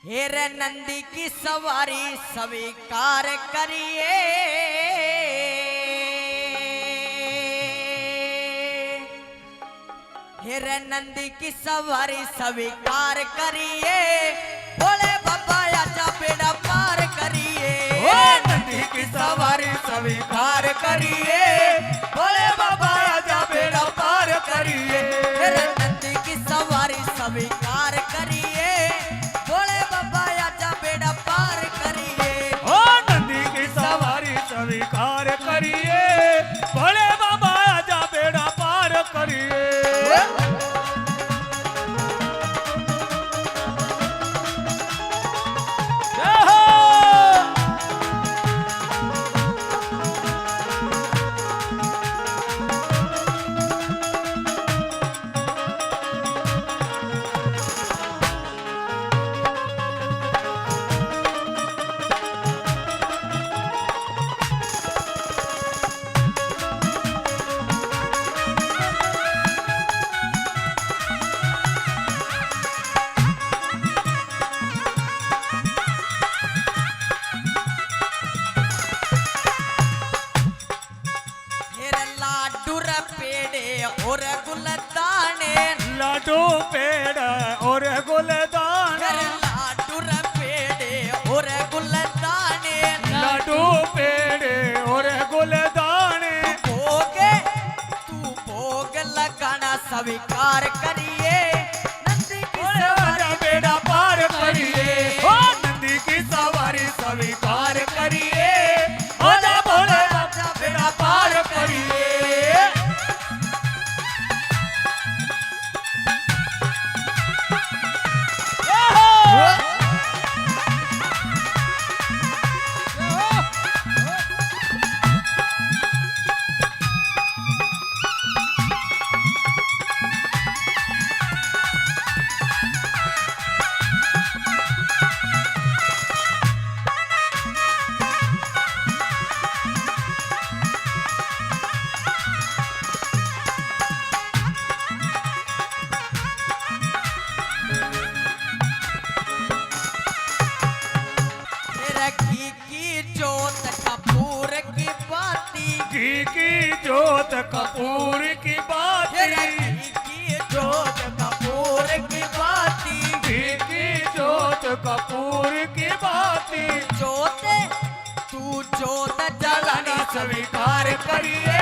हेरे नंदी की सवारी स्वीकार करिए। हेरे नंदी की सवारी स्वीकार करिए। बोले बाबा आजा बेड़ा पार करिए। नंदी की सवारी स्वीकार करिए। बोले बाबा आजा बेड़ा पार करिए। हेरे नंदी की सवारी स्वीकार करिए। बोले बाबा आजा बेड़ा पार करिए। नंदी की सवारी स्वीकार करिए। बोले बाबा आजा बेड़ा पार करिए। और गुलदाने लाडू पेड़ और गुलदाने। लाडू पेड़े और गुलदाने। लाडू पेड़ और गुलदाने। भोगे तू भोग लगाना स्वीकार करिए। नंदी की सवारी बेड़ा पार करिए। नंदी की सवारी स्वीकार करिए। आजा भोले बाबा बेड़ा पार करिए। घी की जोत कपूर की बाती। की जोत कपूर की बाती। घी की जोत कपूर की बाती। जोते तू जोत जलानी स्वीकार करिए।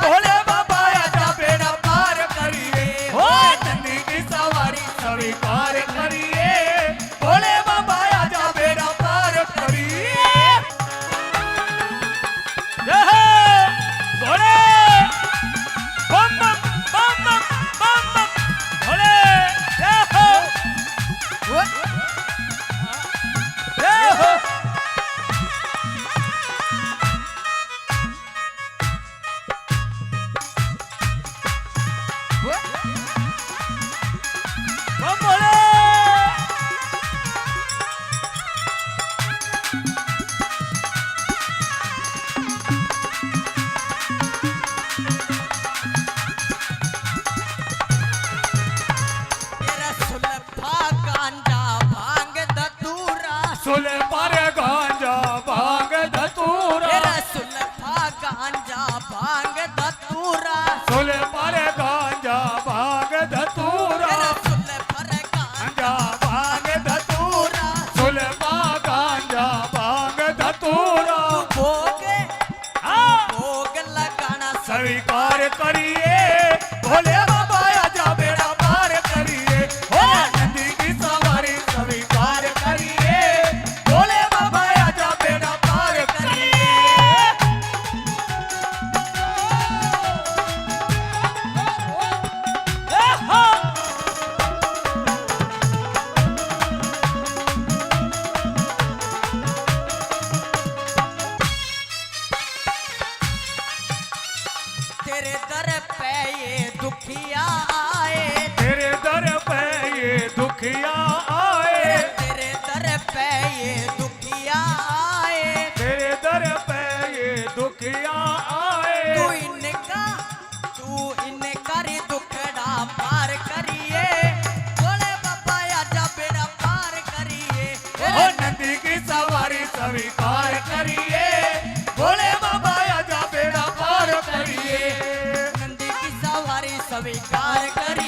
भोले बाबा आजा बेड़ा पार करिए। नंदी की सवारी स्वीकार करिए। भोले बाबा आजा बेड़ा पार करिए। सुल पर गांजा भांग धतूरा। सुल्फा गांजा भांग धतूरा। सुल पर गांजा भांग धतूरा। गांजा भांग धतूरा। सुल पर गांजा भांग धतूरा। भोग लगाना स्वीकार करिए। भोले बाबा आजा बेड़ा पार करिए। नंदी की सवारी स्वीकार करिए। भोले बाबा आजा बेड़ा पार करिए। तेरे दर पे ये दुखी स्वीकार करिए भोले बाबा आजा बेड़ा पार करिए नंदी की सवारी स्वीकार करिए